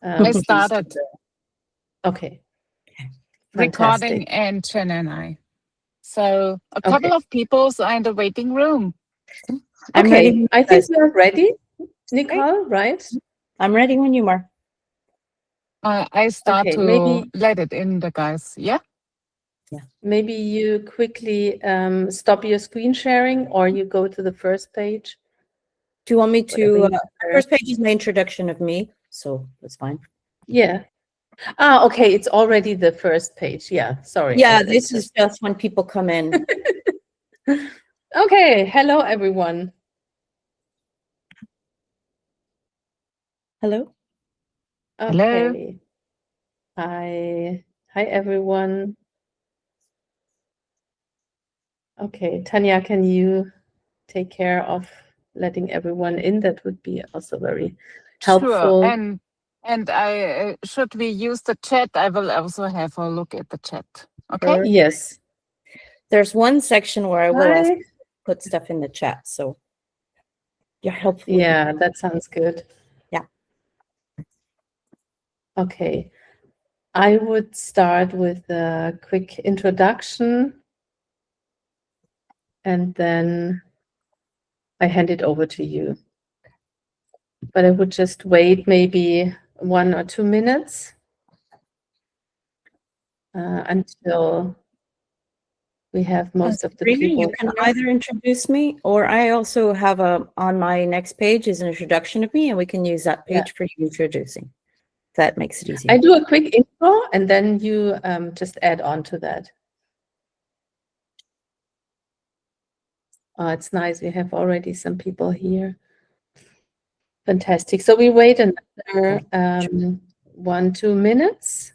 I started. Okay. Recording and Jen and I. So a couple of people are in the waiting room. I'm ready. I think we're ready, Nicole, right? I'm ready when you are. I start to maybe let it in, the guys. Yeah? Yeah. Maybe you quickly stop your screen sharing, or you go to the first page. Do you want me to? First page is my introduction of me, so that's fine. Yeah. Ah, okay. It's already the first page. Yeah. Sorry. Yeah, this is just when people come in. Okay. Hello, everyone. Hello. Okay. Hello. Hi, everyone. Okay, Tanya, can you take care of letting everyone in? That would be also very helpful. Sure. And I should we use the chat? I will also have a look at the chat. Okay. Yes. There's one section where I will ask you to put stuff in the chat, so you're helpful. Yeah, that sounds good. Yeah. Okay. I would start with a quick introduction, and then I hand it over to you. But I would just wait maybe 1 or 2 minutes until we have most of the people. You can either introduce me, or I also have on my next page is an introduction of me, and we can use that page for you introducing. That makes it easy. I do a quick intro, and then you just add on to that. Oh, it's nice. We have already some people here. Fantastic. So we wait another 1-2 minutes.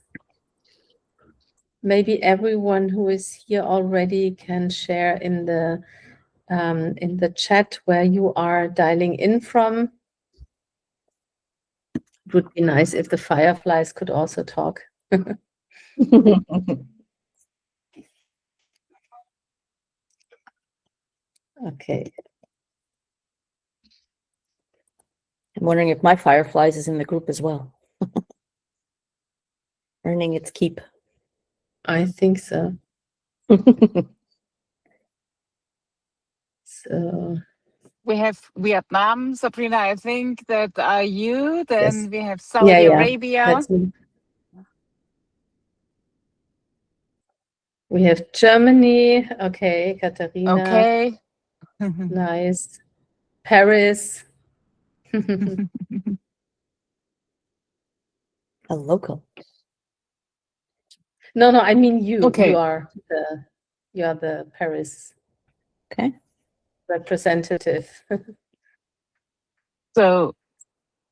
Maybe everyone who is here already can share in the chat where you are dialing in from. It would be nice if the fireflies could also talk. Okay. I'm wondering if my fireflies is in the group as well. Earning its keep. I think so. So we have Vietnam, Sabrina. I think that are you. Then yes. we have Saudi Arabia. That's me. We have Germany. Okay, Katharina. Okay. Nice. Paris. A local. No, I mean you. Okay. You are the Paris representative. So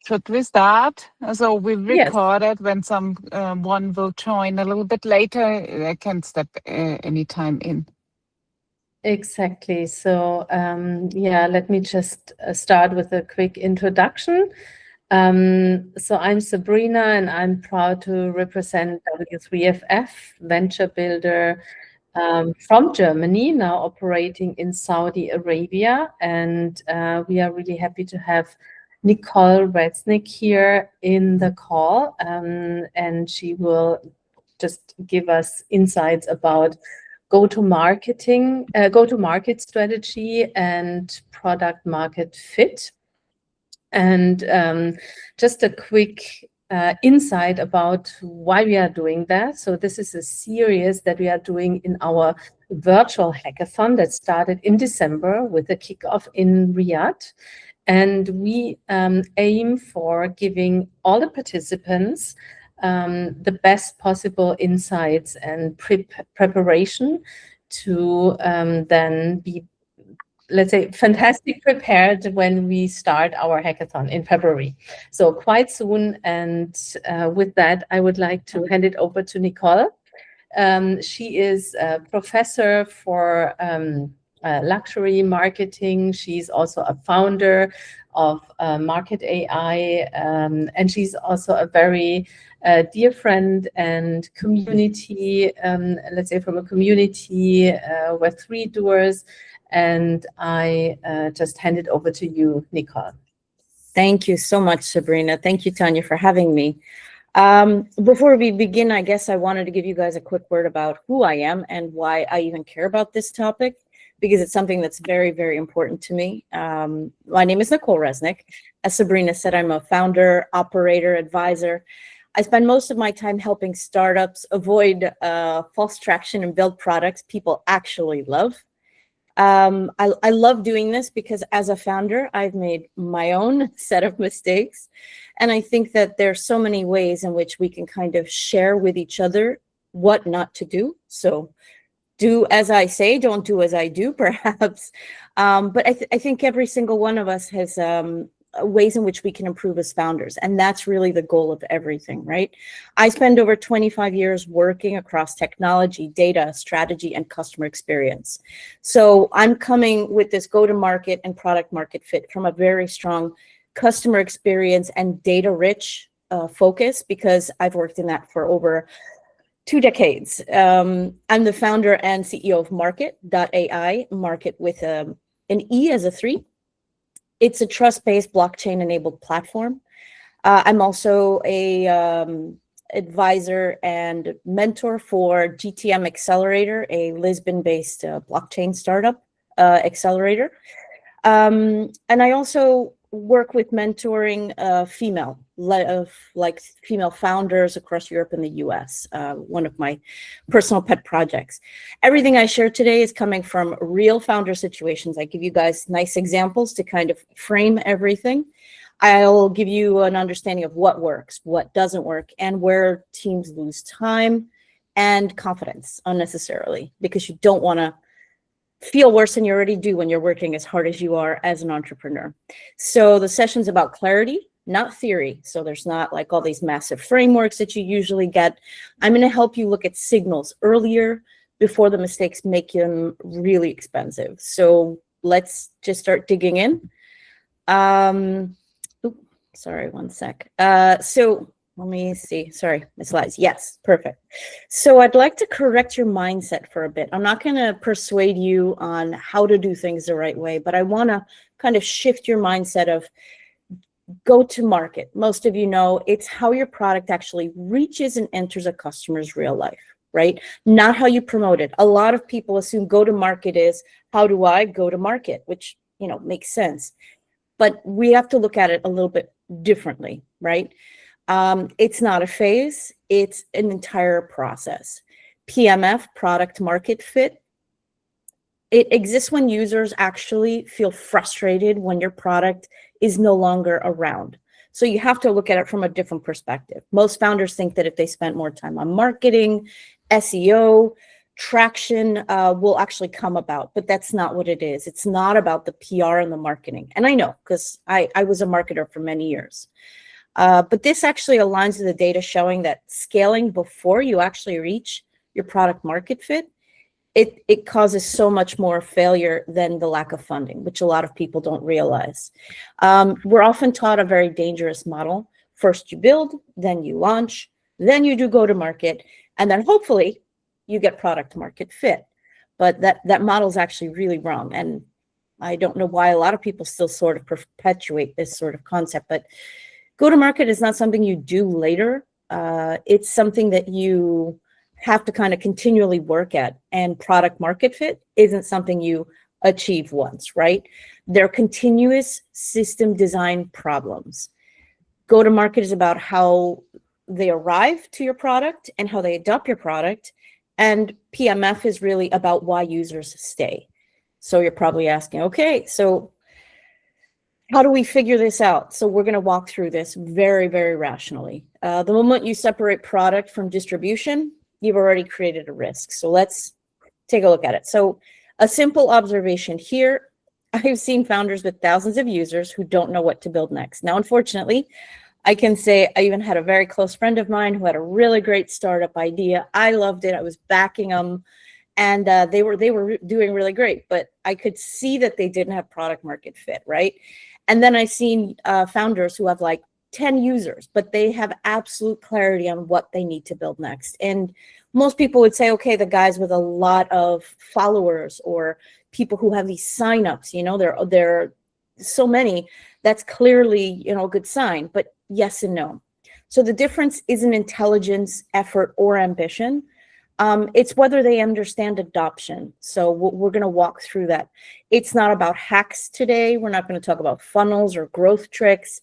should we start? So we recorded when someone will join a little bit later. I can step anytime in. Exactly. So let me just start with a quick introduction. So I'm Sabrina, and I'm proud to represent W3FF, venture builder from Germany, now operating in Saudi Arabia. And we are really happy to have Nicole Reznic here in the call, and she will just give us insights about go-to-market strategy and product market fit. And just a quick insight about why we are doing that. So this is a series that we are doing in our virtual hackathon that started in December with a kickoff in Riyadh. And we aim for giving all the participants the best possible insights and preparation to then be, let's say, fantastic prepared when we start our hackathon in February. So quite soon. And with that, I would like to hand it over to Nicole. She is a professor for luxury marketing. She's also a founder of Market AI, and she's also a very dear friend and community, let's say from a community with 3 doors. And I just hand it over to you, Nicole. Thank you so much, Sabrina. Thank you, Tanya, for having me. Before we begin, I guess I wanted to give you guys a quick word about who I am and why I even care about this topic, because it's something that's very, very important to me. My name is Nicole Reznic. As Sabrina said, I'm a founder, operator, advisor. I spend most of my time helping startups avoid false traction and build products people actually love. I love doing this because as a founder, I've made my own set of mistakes. And I think that there's so many ways in which we can kind of share with each other what not to do. So do as I say, don't do as I do, perhaps. But I think every single one of us has ways in which we can improve as founders. And that's really the goal of everything, right? I spend over 25 years working across technology, data, strategy, and customer experience. So I'm coming with this go-to-market and product market fit from a very strong customer experience and data-rich focus, because I've worked in that for over 2 decades. I'm the founder and CEO of Market.ai, Market with an E as a 3. It's a trust-based blockchain-enabled platform. I'm also a advisor and mentor for GTM Accelerator, a Lisbon-based blockchain startup accelerator. And I also work with mentoring female founders across Europe and the US, one of my personal pet projects. Everything I share today is coming from real founder situations. I give you guys nice examples to kind of frame everything. I'll give you an understanding of what works, what doesn't work, and where teams lose time and confidence unnecessarily, because you don't want to feel worse than you already do when you're working as hard as you are as an entrepreneur. So the session's about clarity, not theory. So there's not like all these massive frameworks that you usually get. I'm going to help you look at signals earlier before the mistakes make them really expensive. So let's just start digging in. Sorry, one sec. So let me see. Sorry, my slides. Yes, perfect. So I'd like to correct your mindset for a bit. I'm not going to persuade you on how to do things the right way, but I want to kind of shift your mindset of go to market. Most of you know it's how your product actually reaches and enters a customer's real life, right? Not how you promote it. A lot of people assume go to market is how do I go to market, which, you know, makes sense. But we have to look at it a little bit differently, right? It's not a phase, it's an entire process. PMF, product market fit, it exists when users actually feel frustrated when your product is no longer around. So you have to look at it from a different perspective. Most founders think that if they spent more time on marketing, SEO, traction will actually come about, but that's not what it is. It's not about the PR and the marketing. And I know, because I was a marketer for many years. But this actually aligns with the data showing that scaling before you actually reach your product market fit, it causes so much more failure than the lack of funding, which a lot of people don't realize. We're often taught a very dangerous model. First you build, then you launch, then you do go to market, and then hopefully you get product market fit. But that model is actually really wrong. And I don't know why a lot of people still sort of perpetuate this sort of concept, but go-to-market is not something you do later. It's something that you have to kind of continually work at. And product market fit isn't something you achieve once, right? They're continuous system design problems. Go-to-market is about how they arrive to your product and how they adopt your product. And PMF is really about why users stay. So you're probably asking, okay, so how do we figure this out? So we're going to walk through this very, very rationally. The moment you separate product from distribution, you've already created a risk. So let's take a look at it. So a simple observation here, I've seen founders with thousands of users who don't know what to build next. Now, unfortunately, I can say I even had a very close friend of mine who had a really great startup idea. I loved it. I was backing them. And they were doing really great, but I could see that they didn't have product market fit, right? And then I've seen founders who have like 10 users, but they have absolute clarity on what they need to build next. And most people would say, okay, the guys with a lot of followers or people who have these signups, you know, there are so many, That's clearly, a good sign, but yes and no. So the difference isn't intelligence, effort, or ambition. It's whether they understand adoption. So we're going to walk through that. It's not about hacks today. We're not going to talk about funnels or growth tricks.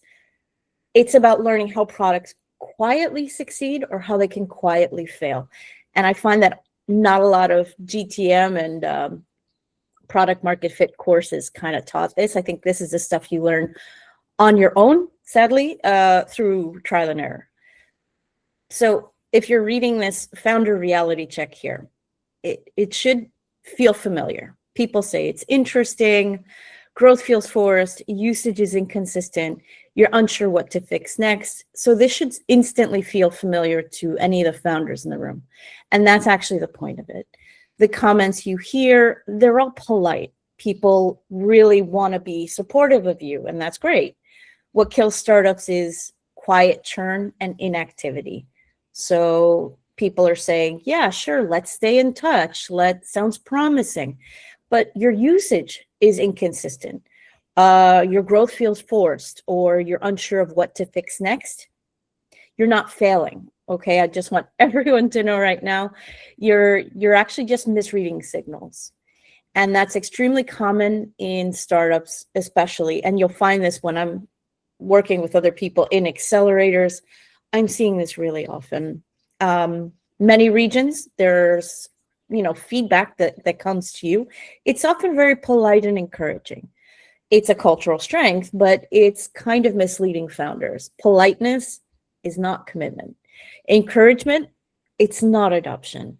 It's about learning how products quietly succeed or how they can quietly fail. And I find that not a lot of GTM and product market fit courses kind of taught this. I think this is the stuff you learn on your own, sadly, through trial and error. So if you're reading this founder reality check here, it should feel familiar. People say it's interesting, growth feels forced, usage is inconsistent, you're unsure what to fix next. So this should instantly feel familiar to any of the founders in the room. And that's actually the point of it. The comments you hear, they're all polite. People really want to be supportive of you, and that's great. What kills startups is quiet churn and inactivity. So people are saying, yeah, sure, let's stay in touch. Sounds promising. But your usage is inconsistent. Your growth feels forced, or you're unsure of what to fix next. You're not failing. Okay, I just want everyone to know right now, you're actually just misreading signals. And that's extremely common in startups, especially. And you'll find this when I'm working with other people in accelerators. I'm seeing this really often. Many regions, there's feedback that comes to you. It's often very polite and encouraging. It's a cultural strength, but it's kind of misleading founders. Politeness is not commitment. Encouragement, it's not adoption.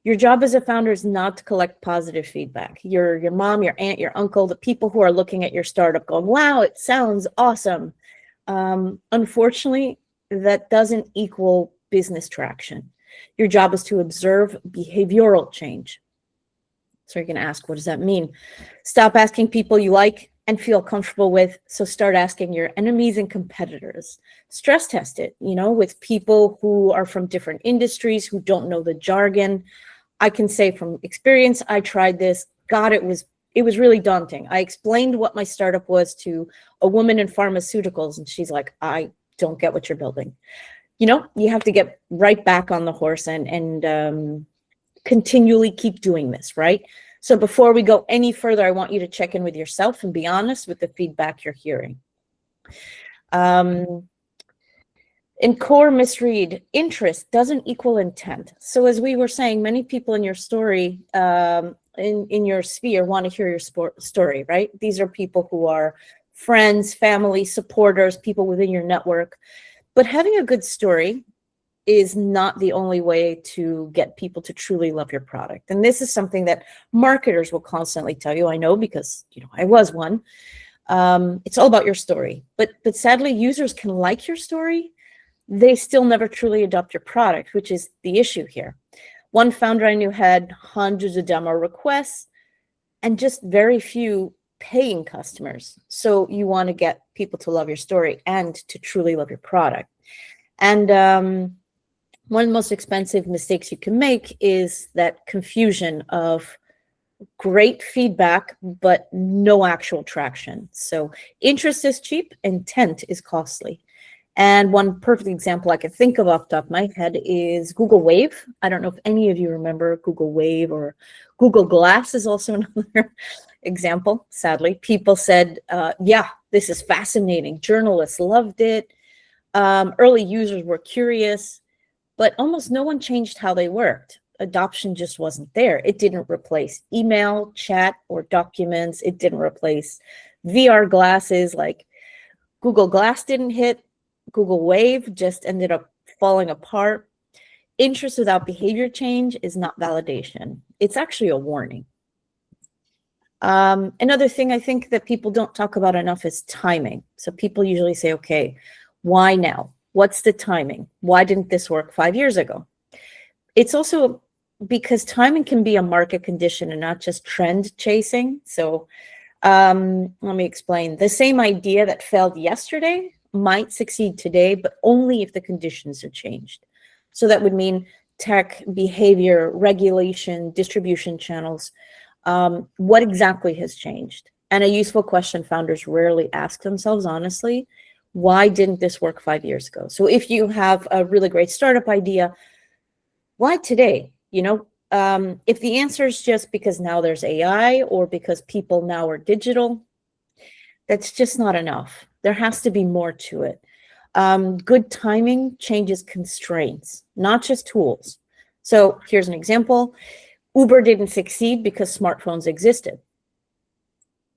Your job as a founder is not to collect positive feedback. Your mom, your aunt, your uncle, the people who are looking at your startup going, wow, it sounds awesome. Unfortunately, that doesn't equal business traction. Your job is to observe behavioral change. So you're going to ask, what does that mean? Stop asking people you like and feel comfortable with. So start asking your enemies and competitors. Stress test it, with people who are from different industries, who don't know the jargon. I can say from experience, I tried this. God, it was really daunting. I explained what my startup was to a woman in pharmaceuticals, and she's like, I don't get what you're building. You have to get right back on the horse and continually keep doing this, right? So before we go any further, I want you to check in with yourself and be honest with the feedback you're hearing. In core misread, interest doesn't equal intent. So as we were saying, many people in your story, in your sphere, want to hear your story, right? These are people who are friends, family, supporters, people within your network. But having a good story is not the only way to get people to truly love your product. And this is something that marketers will constantly tell you. I know because, I was one. It's all about your story. But sadly, users can like your story. They still never truly adopt your product, which is the issue here. One founder I knew had hundreds of demo requests and just very few paying customers. So you want to get people to love your story and to truly love your product. And one of the most expensive mistakes you can make is that confusion of great feedback, but no actual traction. So interest is cheap, intent is costly. And one perfect example I can think of off the top of my head is Google Wave. I don't know if any of you remember Google Wave, or Google Glass is also another example, sadly. People said, yeah, this is fascinating. Journalists loved it. Early users were curious, but almost no one changed how they worked. Adoption just wasn't there. It didn't replace email, chat, or documents. It didn't replace VR glasses. Like Google Glass didn't hit. Google Wave just ended up falling apart. Interest without behavior change is not validation. It's actually a warning. Another thing I think that people don't talk about enough is timing. So people usually say, okay, why now? What's the timing? Why didn't this work 5 years ago? It's also because timing can be a market condition and not just trend chasing. So let me explain. The same idea that failed yesterday might succeed today, but only if the conditions are changed. So that would mean tech, behavior, regulation, distribution channels. What exactly has changed? And a useful question founders rarely ask themselves, honestly, why didn't this work 5 years ago? So if you have a really great startup idea, why today? If the answer is just because now there's AI or because people now are digital, that's just not enough. There has to be more to it. Good timing changes constraints, not just tools. So here's an example. Uber didn't succeed because smartphones existed.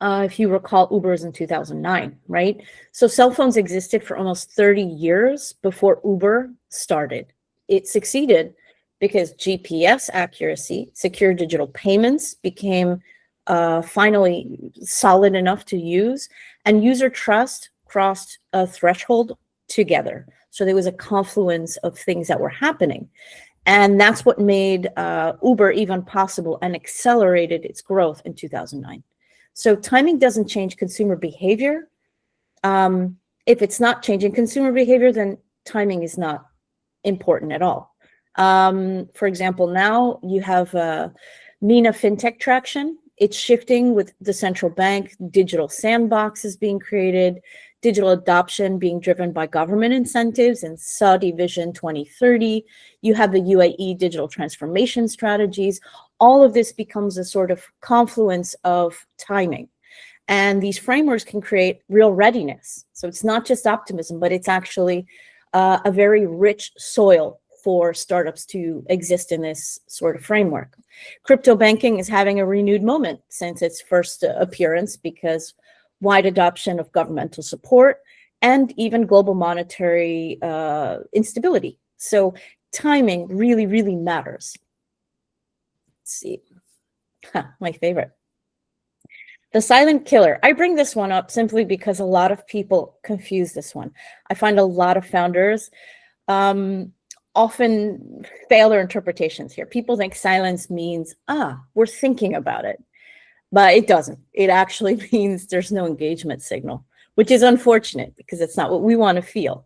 If you recall, Uber is in 2009, right? So cell phones existed for almost 30 years before Uber started. It succeeded because GPS accuracy, secure digital payments became finally solid enough to use, and user trust crossed a threshold together. So there was a confluence of things that were happening. And that's what made Uber even possible and accelerated its growth in 2009. So timing doesn't change consumer behavior. If it's not changing consumer behavior, then timing is not important at all. For example, now you have MENA fintech traction. It's shifting with the central bank, digital sandboxes being created, digital adoption being driven by government incentives and Saudi Vision 2030. You have the UAE digital transformation strategies. All of this becomes a sort of confluence of timing. And these frameworks can create real readiness. So it's not just optimism, but it's actually a very rich soil for startups to exist in this sort of framework. Crypto banking is having a renewed moment since its first appearance because wide adoption of governmental support and even global monetary instability. So timing really, really matters. Let's see, my favorite. The silent killer. I bring this one up simply because a lot of people confuse this one. I find a lot of founders often fail their interpretations here. People think silence means, we're thinking about it. But it doesn't. It actually means there's no engagement signal, which is unfortunate because it's not what we want to feel.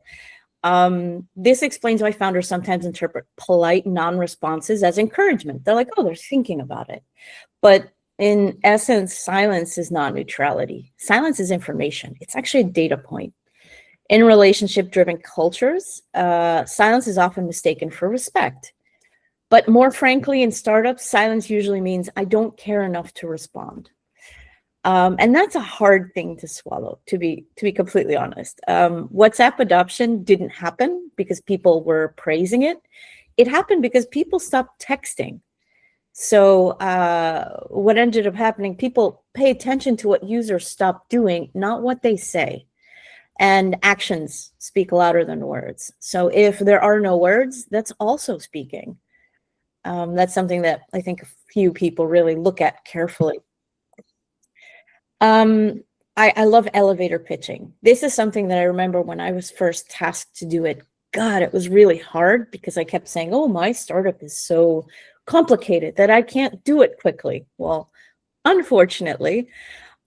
This explains why founders sometimes interpret polite non-responses as encouragement. They're like, oh, they're thinking about it. But in essence, silence is not neutrality. Silence is information. It's actually a data point. In relationship-driven cultures, silence is often mistaken for respect. But more frankly, in startups, silence usually means I don't care enough to respond. And that's a hard thing to swallow, to be completely honest. WhatsApp adoption didn't happen because people were praising it. It happened because people stopped texting. So what ended up happening, people pay attention to what users stop doing, not what they say. And actions speak louder than words. So if there are no words, that's also speaking. That's something that I think a few people really look at carefully. I love elevator pitching. This is something that I remember when I was first tasked to do it. God, it was really hard because I kept saying, oh, my startup is so complicated that I can't do it quickly. Well, unfortunately,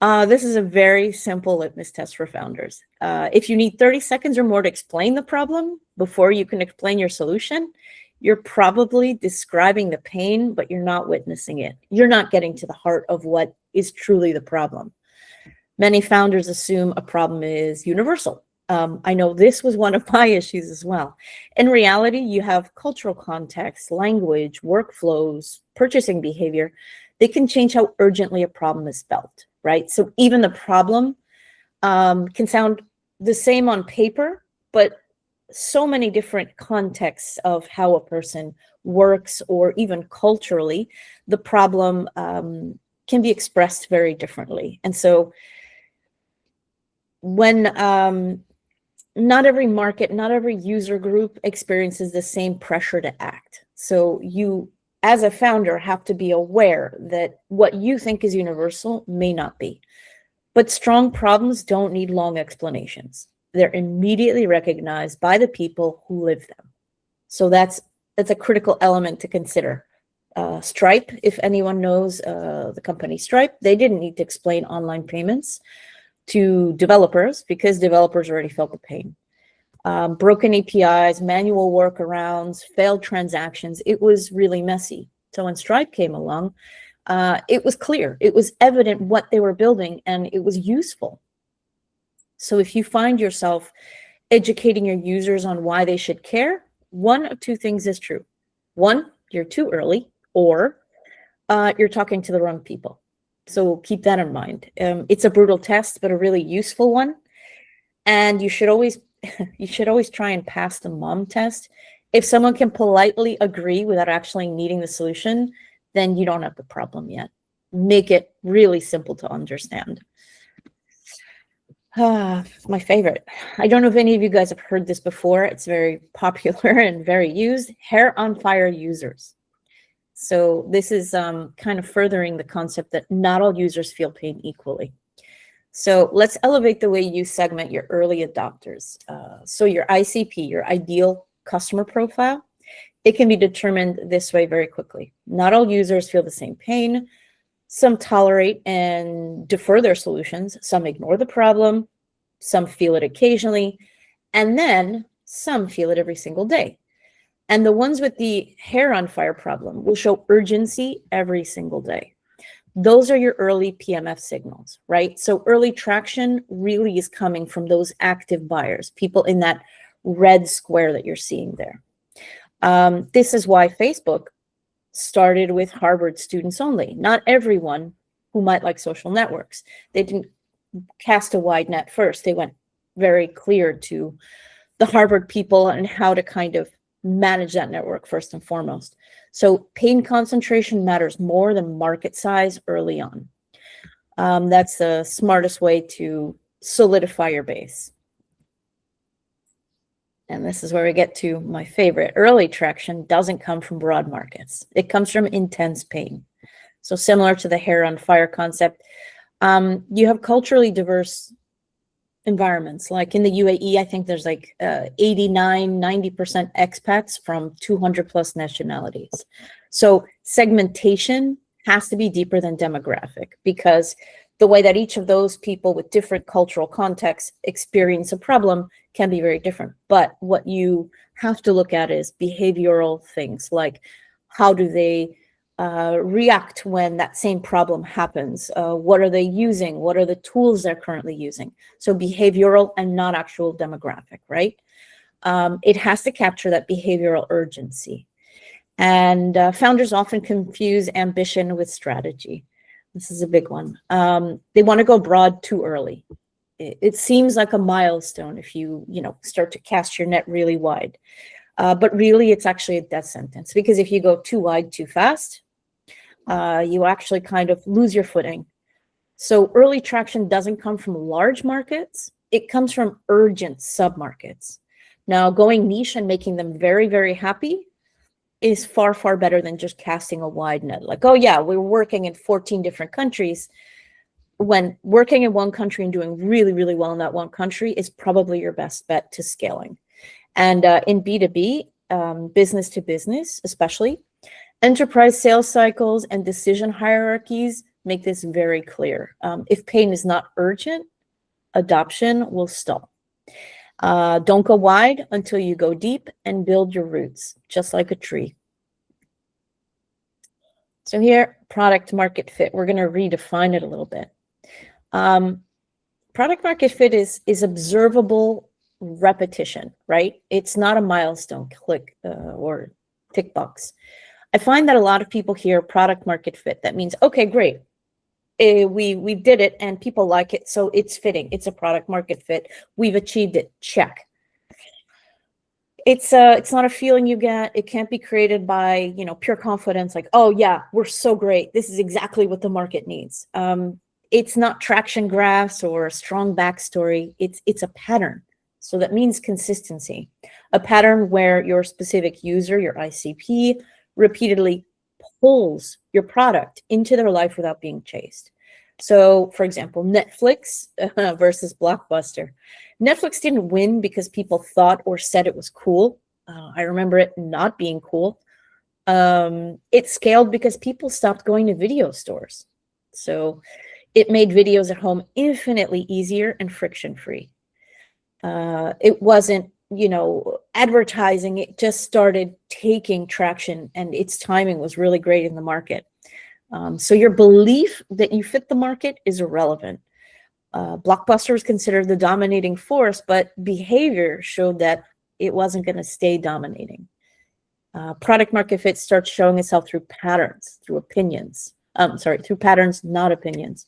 this is a very simple litmus test for founders. If you need 30 seconds or more to explain the problem before you can explain your solution, you're probably describing the pain, but you're not witnessing it. You're not getting to the heart of what is truly the problem. Many founders assume a problem is universal. I know this was one of my issues as well. In reality, you have cultural context, language, workflows, purchasing behavior. They can change how urgently a problem is felt, right? So even the problem can sound the same on paper, but so many different contexts of how a person works or even culturally, the problem can be expressed very differently. And so when not every market, not every user group experiences the same pressure to act. So you, as a founder, have to be aware that what you think is universal may not be. But strong problems don't need long explanations. They're immediately recognized by the people who live them. So that's a critical element to consider. Stripe, if anyone knows the company Stripe, they didn't need to explain online payments to developers because developers already felt the pain. Broken APIs, manual workarounds, failed transactions, it was really messy. So when Stripe came along, it was clear, it was evident what they were building, and it was useful. So if you find yourself educating your users on why they should care, one of two things is true. One, you're too early, or you're talking to the wrong people. So keep that in mind. It's a brutal test, but a really useful one. And you should always try and pass the mom test. If someone can politely agree without actually needing the solution, then you don't have the problem yet. Make it really simple to understand. My favorite. I don't know if any of you guys have heard this before. It's very popular and very used. Hair on fire users. So this is kind of furthering the concept that not all users feel pain equally. So let's elevate the way you segment your early adopters. So your ICP, your ideal customer profile, it can be determined this way very quickly. Not all users feel the same pain. Some tolerate and defer their solutions. Some ignore the problem. Some feel it occasionally. And then some feel it every single day. And the ones with the hair on fire problem will show urgency every single day. Those are your early PMF signals, right? So early traction really is coming from those active buyers, people in that red square that you're seeing there. This is why Facebook started with Harvard students only. Not everyone who might like social networks. They didn't cast a wide net first. They went very clear to the Harvard people and how to kind of manage that network first and foremost. So pain concentration matters more than market size early on. That's the smartest way to solidify your base. And this is where we get to my favorite. Early traction doesn't come from broad markets. It comes from intense pain. So similar to the hair on fire concept, you have culturally diverse environments. Like in the UAE, I think there's like 89, 90% expats from 200 plus nationalities. So segmentation has to be deeper than demographic, because the way that each of those people with different cultural contexts experience a problem can be very different. But what you have to look at is behavioral things, like how do they react when that same problem happens? What are they using? What are the tools they're currently using? So behavioral and not actual demographic, right? It has to capture that behavioral urgency. And founders often confuse ambition with strategy. This is a big one. They want to go broad too early. It seems like a milestone if you start to cast your net really wide. But really, it's actually a death sentence, because if you go too wide too fast, you actually kind of lose your footing. So early traction doesn't come from large markets. It comes from urgent submarkets. Now, going niche and making them very, very happy is far, far better than just casting a wide net. Like, oh yeah, we're working in 14 different countries. When working in one country and doing really, really well in that one country is probably your best bet to scaling. And in B2B, business to business, especially, enterprise sales cycles and decision hierarchies make this very clear. If pain is not urgent, adoption will stall. Don't go wide until you go deep and build your roots, just like a tree. So here, product market fit, we're going to redefine it a little bit. Product market fit is observable repetition, right? It's not a milestone click or tick box. I find that a lot of people hear product market fit. That means, okay, great. We did it and people like it, so it's fitting. It's a product market fit. We've achieved it. Check. It's not a feeling you get. It can't be created by pure confidence. Like, oh yeah, we're so great. This is exactly what the market needs. It's not traction graphs or a strong backstory. It's a pattern. So that means consistency. A pattern where your specific user, your ICP, repeatedly pulls your product into their life without being chased. So, for example, Netflix versus Blockbuster. Netflix didn't win because people thought or said it was cool. I remember it not being cool. It scaled because people stopped going to video stores. So it made videos at home infinitely easier and friction-free. It wasn't advertising. It just started taking traction, and its timing was really great in the market. So your belief that you fit the market is irrelevant. Blockbuster was considered the dominating force, but behavior showed that it wasn't going to stay dominating. Product market fit starts showing itself through patterns, through opinions. Through patterns, not opinions.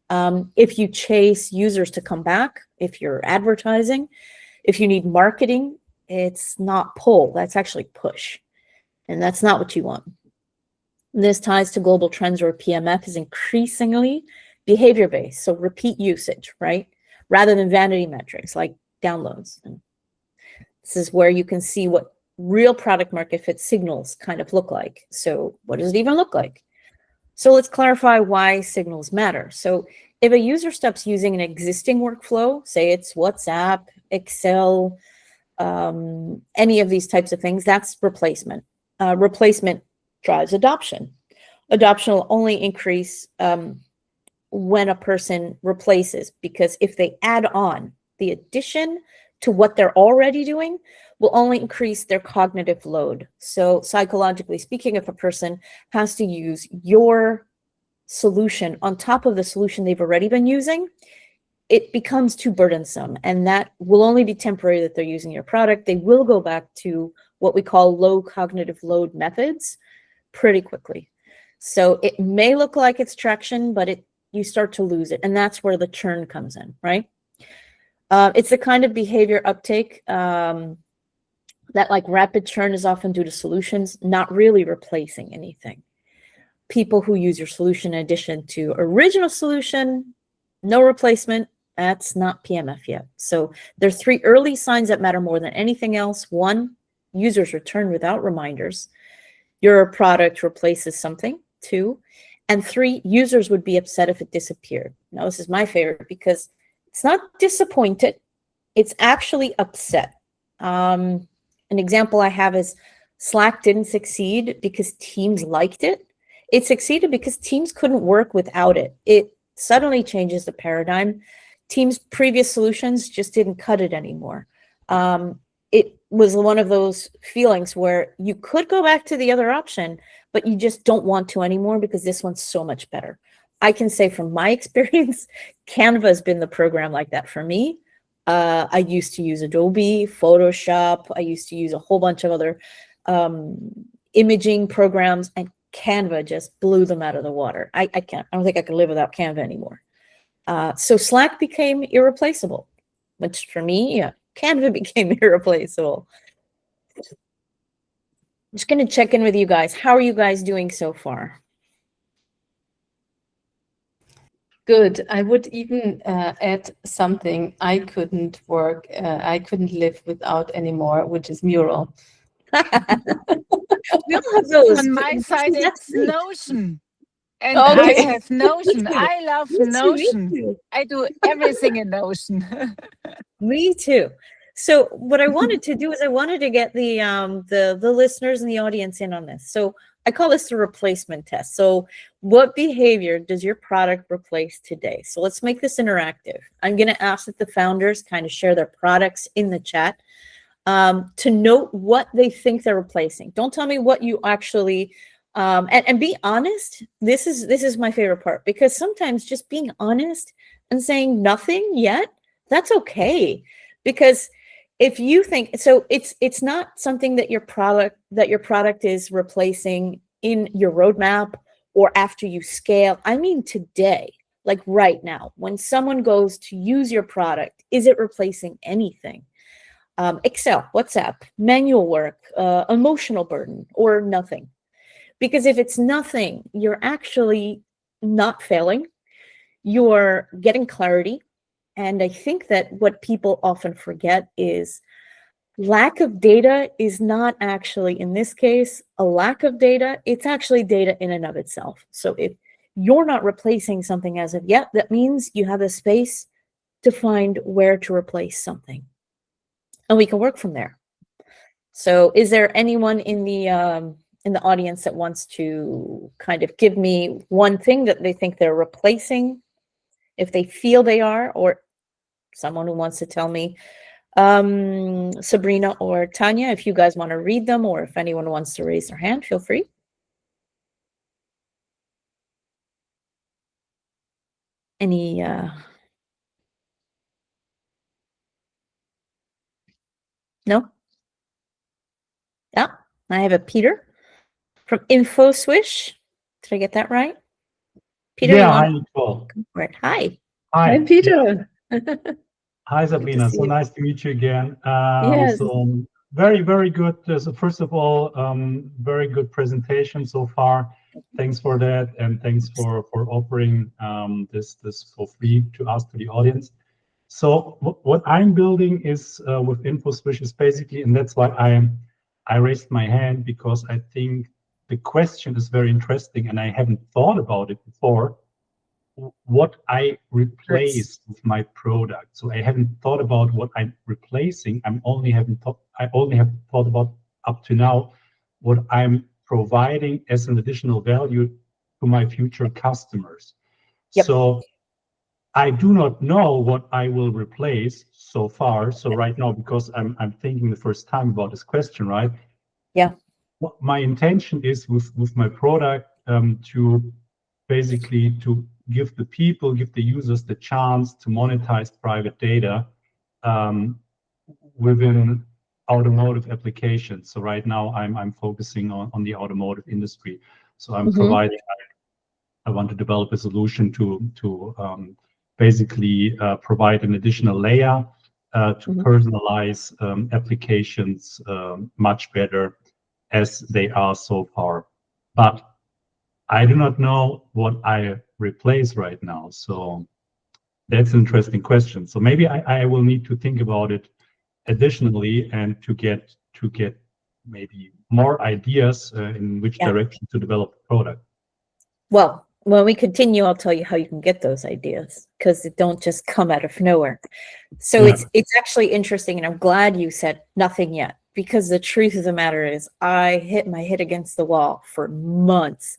If you chase users to come back, if you're advertising, if you need marketing, it's not pull, that's actually push. And that's not what you want. This ties to global trends where PMF is increasingly behavior-based, so repeat usage, right? Rather than vanity metrics like downloads. And this is where you can see what real product market fit signals kind of look like. So what does it even look like? So let's clarify why signals matter. So if a user stops using an existing workflow, say it's WhatsApp, Excel, any of these types of things, that's replacement. Replacement drives adoption. Adoption will only increase when a person replaces, because if they add on, the addition to what they're already doing will only increase their cognitive load. So psychologically speaking, if a person has to use your solution on top of the solution they've already been using, it becomes too burdensome, and that will only be temporary that they're using your product. They will go back to what we call low cognitive load methods pretty quickly. So it may look like it's traction, but you start to lose it, and that's where the churn comes in, right? It's the kind of behavior uptake that, like, rapid churn is often due to solutions not really replacing anything. People who use your solution in addition to original solution, no replacement, that's not PMF yet. So there are 3 early signs that matter more than anything else. 1, users return without reminders. Your product replaces something. 2, and 3, users would be upset if it disappeared. Now, this is my favorite because it's not disappointed, it's actually upset. An example I have is Slack didn't succeed because teams liked it. It succeeded because teams couldn't work without it. It suddenly changes the paradigm. Teams' previous solutions just didn't cut it anymore. It was one of those feelings where you could go back to the other option, but you just don't want to anymore because this one's so much better. I can say from my experience, Canva has been the program like that for me. I used to use Adobe, Photoshop. I used to use a whole bunch of other imaging programs, and Canva just blew them out of the water. I don't think I could live without Canva anymore. So Slack became irreplaceable, which for me, yeah, Canva became irreplaceable. I'm just going to check in with you guys. How are you guys doing so far? Good. I would even add something I couldn't live without anymore, which is Mural. We all have those. On my side, it's great. Notion. And Okay. I have Notion. I love Notion. I do everything in Notion. Me too. So what I wanted to do is I wanted to get the listeners and the audience in on this. So I call this the replacement test. So what behavior does your product replace today? So let's make this interactive. I'm going to ask that the founders kind of share their products in the chat to note what they think they're replacing. Don't tell me what you actually and be honest. This is my favorite part, because sometimes just being honest and saying nothing yet, that's okay. Because if you think so, it's not something that your product is replacing in your roadmap or after you scale. I mean today, like right now, when someone goes to use your product, is it replacing anything? Excel, WhatsApp, manual work, emotional burden, or nothing? Because if it's nothing, you're actually not failing. You're getting clarity. And I think that what people often forget is lack of data is not actually, in this case, a lack of data. It's actually data in and of itself. So if you're not replacing something as of yet, that means you have a space to find where to replace something. And we can work from there. So is there anyone in the audience that wants to kind of give me one thing that they think they're replacing, if they feel they are, or someone who wants to tell me? Sabrina or Tanya, if you guys want to read them, or if anyone wants to raise their hand, feel free. Any no? Yeah, I have a Peter from InfoSwish. Did I get that right? Peter, Yeah, you hi, want Nicole. to go for it? Hi. Hi. Hi, Peter. Hi, Good to Sabrina. see So you. nice to meet you again. Yes. So very, very good. So first of all, very good presentation so far. Thanks for that, and thanks for offering this for free to us, to the audience. So what I'm building is with InfoSwish is basically, and that's why I raised my hand, because I think the question is very interesting, and I haven't thought about it before. What I replace with my product. So I haven't thought about what I'm replacing. I only have thought about up to now what I'm providing as an additional value to my future customers. Yep. So I do not know what I will replace so far. So right now, because I'm thinking the first time about this question, right? Yeah. What my intention is with my product to basically to give the users the chance to monetize private data within automotive applications. So right now I'm focusing on the automotive industry. So I'm providing, I want to develop a solution to basically provide an additional layer to personalize applications much better as they are so far. But I do not know what I replace right now. So that's an interesting question. So maybe I will need to think about it additionally, and to get maybe more ideas in which direction to develop the product. Well, when we continue, I'll tell you how you can get those ideas, because it don't just come out of nowhere. So it's actually interesting, and I'm glad you said nothing yet, because the truth of the matter is I hit my head against the wall for months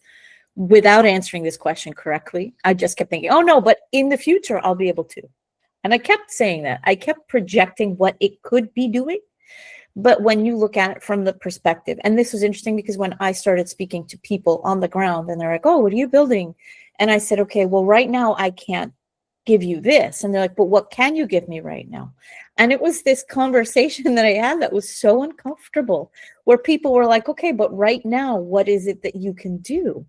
without answering this question correctly. I just kept thinking, oh no, but in the future I'll be able to. And I kept saying that. I kept projecting what it could be doing. But when you look at it from the perspective, and this was interesting because when I started speaking to people on the ground and they're like, oh, what are you building? And I said, okay, well, right now I can't give you this. And they're like, but what can you give me right now? And it was this conversation that I had that was so uncomfortable, where people were like, okay, but right now, what is it that you can do?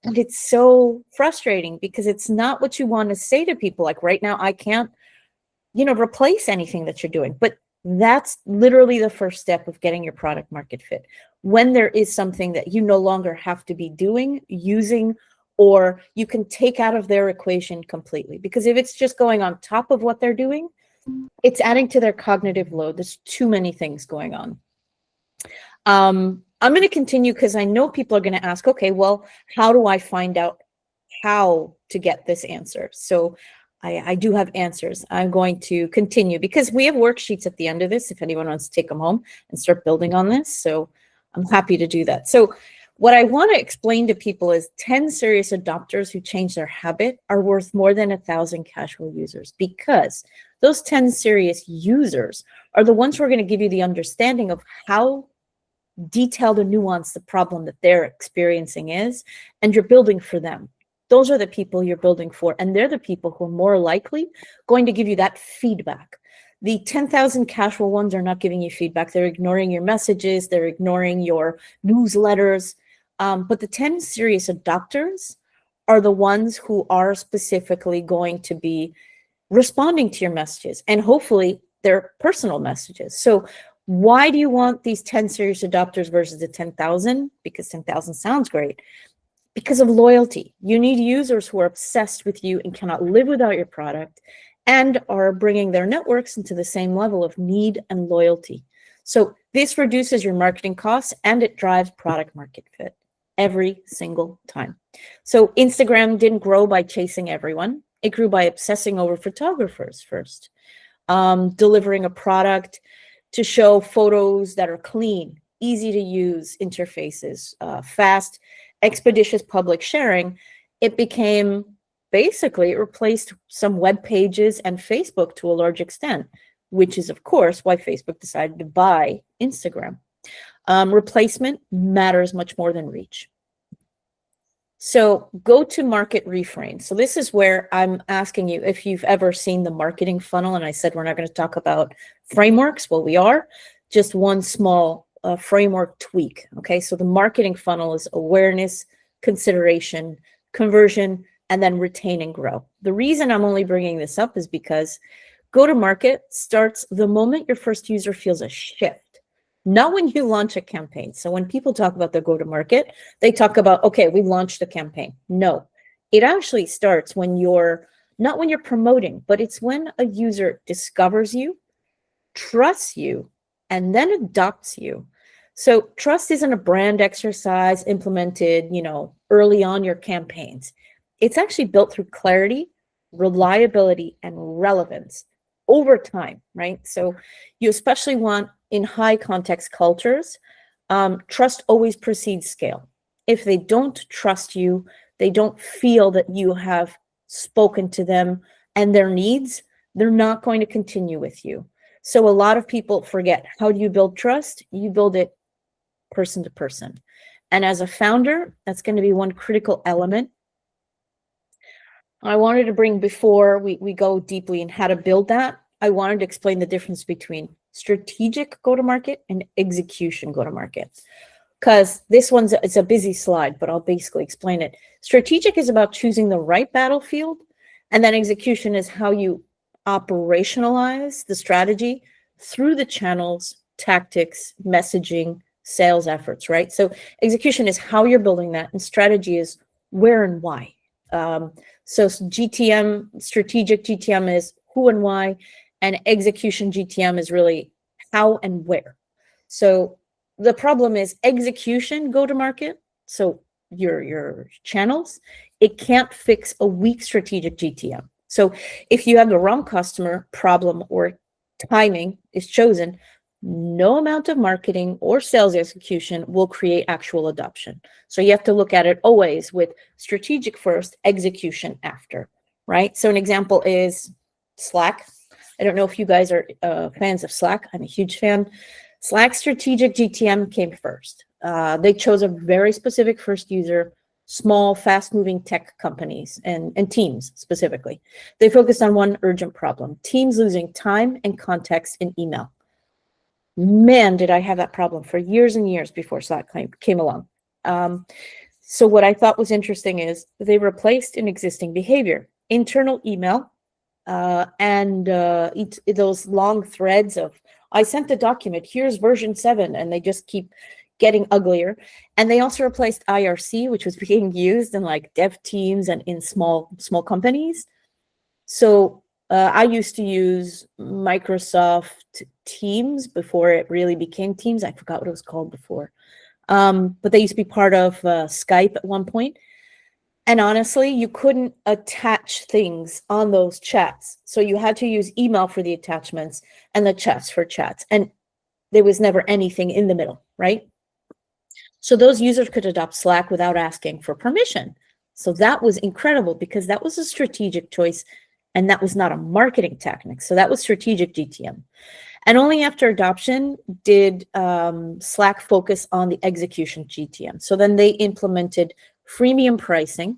And it's so frustrating because it's not what you want to say to people. Like right now, I can't, replace anything that you're doing. But that's literally the first step of getting your product market fit. When there is something that you no longer have to be doing, using, or you can take out of their equation completely. Because if it's just going on top of what they're doing, it's adding to their cognitive load. There's too many things going on. I'm going to continue because I know people are going to ask, okay, well, how do I find out how to get this answer? So I do have answers. I'm going to continue because we have worksheets at the end of this if anyone wants to take them home and start building on this. So I'm happy to do that. So what I want to explain to people is 10 serious adopters who change their habit are worth more than 1,000 casual users, because those 10 serious users are the ones who are going to give you the understanding of how detailed and nuanced the problem that they're experiencing is, and you're building for them. Those are the people you're building for, and they're the people who are more likely going to give you that feedback. The 10,000 casual ones are not giving you feedback. They're ignoring your messages. They're ignoring your newsletters. But the 10 serious adopters are the ones who are specifically going to be responding to your messages, and hopefully their personal messages. So why do you want these 10 serious adopters versus the 10,000? Because 10,000 sounds great. Because of loyalty. You need users who are obsessed with you and cannot live without your product, and are bringing their networks into the same level of need and loyalty. So this reduces your marketing costs, and it drives product market fit every single time. So Instagram didn't grow by chasing everyone. It grew by obsessing over photographers first, delivering a product to show photos that are clean, easy to use interfaces, fast, expeditious public sharing. It became basically, it replaced some web pages and Facebook to a large extent, which is, of course, why Facebook decided to buy Instagram. Replacement matters much more than reach. So go-to-market reframe. So this is where I'm asking you if you've ever seen the marketing funnel. And I said we're not going to talk about frameworks. Well, we are. Just one small framework tweak. Okay, so the marketing funnel is awareness, consideration, conversion, and then retain and grow. The reason I'm only bringing this up is because go-to-market starts the moment your first user feels a shift. Not when you launch a campaign. So when people talk about the go-to-market, they talk about, okay, we launched a campaign. No, it actually starts when not when you're promoting, but it's when a user discovers you, trusts you, and then adopts you. So trust isn't a brand exercise implemented, early on your campaigns. It's actually built through clarity, reliability, and relevance over time, right? So you especially want in high context cultures, trust always precedes scale. If they don't trust you, they don't feel that you have spoken to them and their needs, they're not going to continue with you. So a lot of people forget, how do you build trust? You build it person to person. And as a founder, that's going to be one critical element. I wanted to bring, before we go deeply in how to build that, I wanted to explain the difference between strategic go-to-market and execution go-to-market. Because this it's a busy slide, but I'll basically explain it. Strategic is about choosing the right battlefield, and then execution is how you operationalize the strategy through the channels, tactics, messaging, sales efforts, right? So execution is how you're building that, and strategy is where and why. So GTM, strategic GTM is who and why, and execution GTM is really how and where. So the problem is execution go-to-market, so your channels, it can't fix a weak strategic GTM. So if you have the wrong customer, problem, or timing is chosen, no amount of marketing or sales execution will create actual adoption. So you have to look at it always with strategic first, execution after, right? So an example is Slack. I don't know if you guys are fans of Slack. I'm a huge fan. Slack strategic GTM came first. They chose a very specific first user, small, fast-moving tech companies and teams specifically. They focused on one urgent problem, teams losing time and context in email. Man, did I have that problem for years and years before Slack came along. So what I thought was interesting is they replaced an existing behavior, internal email, and those long threads of, I sent the document, here's version 7, and they just keep getting uglier. And they also replaced IRC, which was being used in like dev teams and in small companies. So I used to use Microsoft Teams before it really became Teams. I forgot what it was called before. But they used to be part of Skype at one point. And honestly, you couldn't attach things on those chats. So you had to use email for the attachments and the chats for chats. And there was never anything in the middle, right? So those users could adopt Slack without asking for permission. So that was incredible because that was a strategic choice and that was not a marketing tactic. So that was strategic GTM. And only after adoption did Slack focus on the execution GTM. So then they implemented freemium pricing,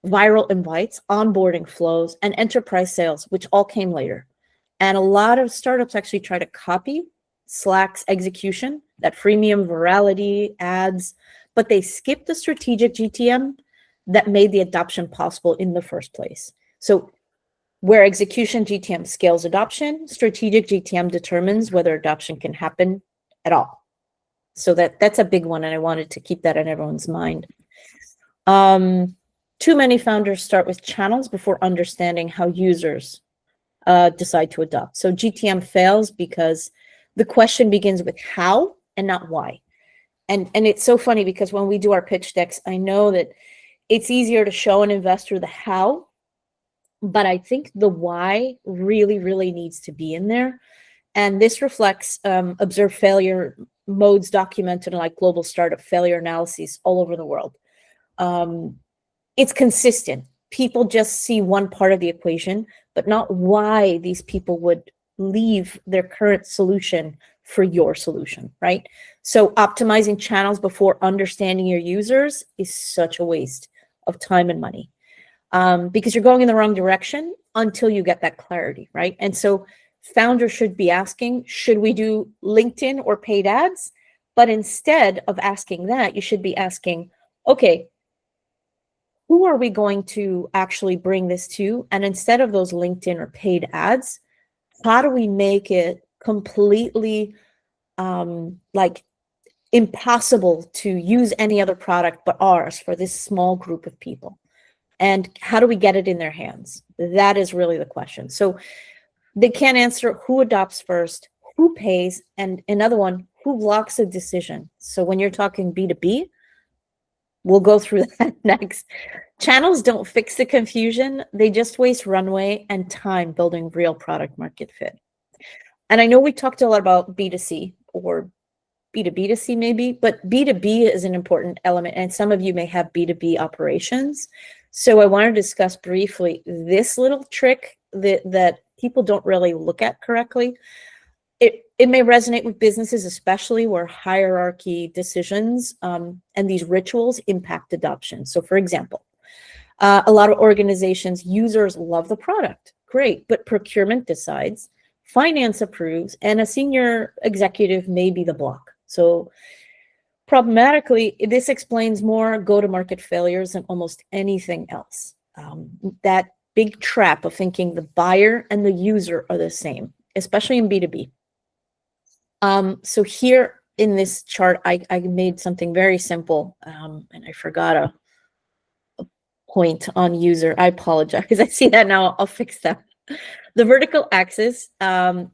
viral invites, onboarding flows, and enterprise sales, which all came later. And a lot of startups actually try to copy Slack's execution, that freemium virality, ads, but they skipped the strategic GTM that made the adoption possible in the first place. So where execution GTM scales adoption, strategic GTM determines whether adoption can happen at all. So that's a big one, and I wanted to keep that in everyone's mind. Too many founders start with channels before understanding how users decide to adopt. So GTM fails because the question begins with how and not why. And it's so funny because when we do our pitch decks, I know that it's easier to show an investor the how, but I think the why really, really needs to be in there. And this reflects observed failure modes documented in like global startup failure analyses all over the world. It's consistent. People just see one part of the equation, but not why these people would leave their current solution for your solution, right? So optimizing channels before understanding your users is such a waste of time and money, because you're going in the wrong direction until you get that clarity, right? And so founders should be asking, should we do LinkedIn or paid ads? But instead of asking that, you should be asking, okay, who are we going to actually bring this to? And instead of those LinkedIn or paid ads, how do we make it completely like impossible to use any other product but ours for this small group of people? And how do we get it in their hands? That is really the question. So they can't answer who adopts first, who pays, and another one, who blocks a decision. So when you're talking B2B, we'll go through that next. Channels don't fix the confusion. They just waste runway and time building real product market fit. And I know we talked a lot about B2C or B2B2C maybe, but B2B is an important element. And some of you may have B2B operations. So I want to discuss briefly this little trick that people don't really look at correctly. It may resonate with businesses, especially where hierarchy decisions and these rituals impact adoption. So for example, a lot of organizations, users love the product, great, but procurement decides, finance approves, and a senior executive may be the block. So problematically, this explains more go-to-market failures than almost anything else. That big trap of thinking the buyer and the user are the same, especially in B2B. So here in this chart, I made something very simple, and I forgot a point on user. I apologize. I see that now. I'll fix that. The vertical axis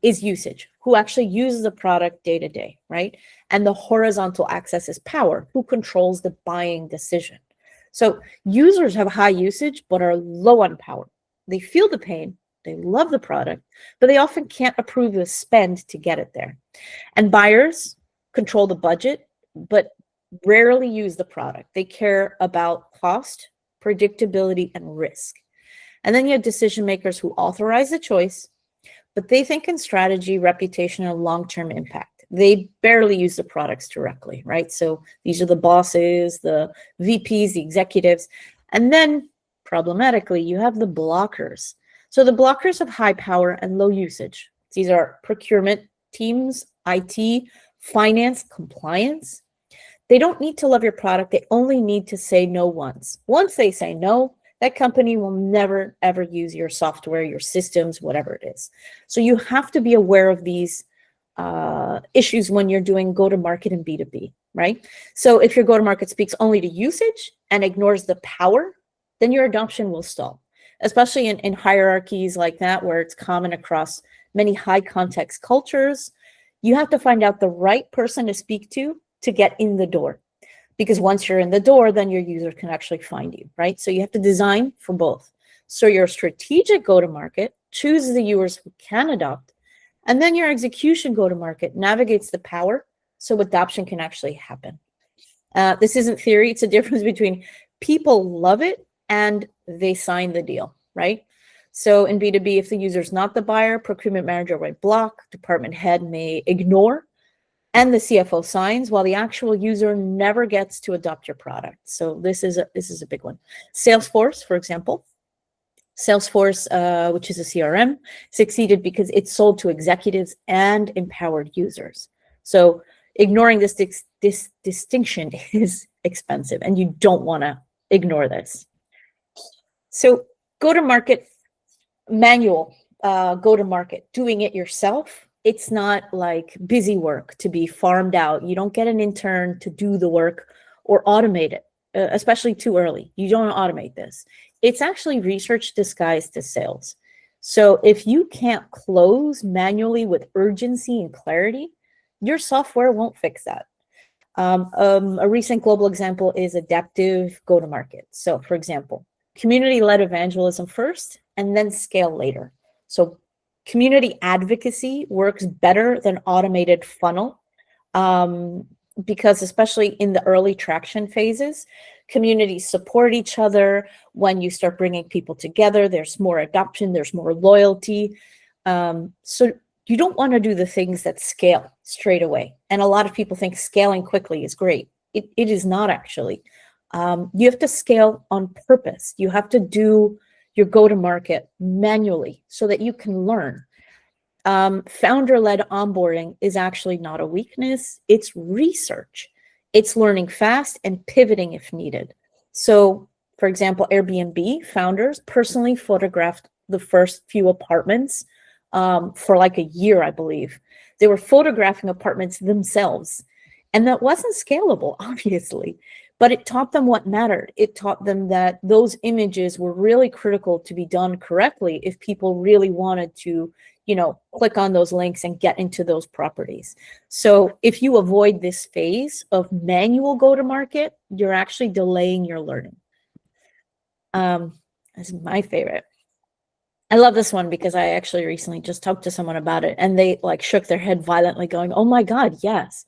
is usage, who actually uses the product day to day, right? And the horizontal axis is power, who controls the buying decision. So users have high usage, but are low on power. They feel the pain, they love the product, but they often can't approve the spend to get it there. And buyers control the budget, but rarely use the product. They care about cost, predictability, and risk. And then you have decision makers who authorize the choice, but they think in strategy, reputation, and long-term impact. They barely use the products directly, right? So these are the bosses, the VPs, the executives. And then problematically, you have the blockers. So the blockers have high power and low usage. These are procurement teams, IT, finance, compliance. They don't need to love your product. They only need to say no once. Once they say no, that company will never, ever use your software, your systems, whatever it is. So you have to be aware of these issues when you're doing go-to-market and B2B, right? So if your go-to-market speaks only to usage and ignores the power, then your adoption will stall, especially in hierarchies like that, where it's common across many high context cultures. You have to find out the right person to speak to get in the door. Because once you're in the door, then your user can actually find you, right? So you have to design for both. So your strategic go-to-market chooses the users who can adopt, and then your execution go-to-market navigates the power so adoption can actually happen. This isn't theory. It's a difference between people love it and they sign the deal, right? So in B2B, if the user's not the buyer, procurement manager might block, department head may ignore, and the CFO signs, while the actual user never gets to adopt your product. So this is a big one. Salesforce, for example, Salesforce, which is a CRM, succeeded because it sold to executives and empowered users. So ignoring this distinction is expensive, and you don't want to ignore this. So go-to-market manual, go-to-market, doing it yourself. It's not like busy work to be farmed out. You don't get an intern to do the work or automate it, especially too early. You don't automate this. It's actually research disguised as sales. So if you can't close manually with urgency and clarity, your software won't fix that. A recent global example is adaptive go-to-market. So for example, community-led evangelism first and then scale later. So community advocacy works better than automated funnel because especially in the early traction phases, communities support each other. When you start bringing people together, there's more adoption, there's more loyalty. So you don't want to do the things that scale straight away. And a lot of people think scaling quickly is great. It is not actually. You have to scale on purpose. You have to do your go-to-market manually so that you can learn. Founder-led onboarding is actually not a weakness. It's research. It's learning fast and pivoting if needed. So, for example, Airbnb founders personally photographed the first few apartments for like a year, I believe. They were photographing apartments themselves. And that wasn't scalable, obviously, but it taught them what mattered. It taught them that those images were really critical to be done correctly if people really wanted to, click on those links and get into those properties. So if you avoid this phase of manual go-to-market, you're actually delaying your learning. This is my favorite. I love this one because I actually recently just talked to someone about it and they like shook their head violently going, oh my God, yes.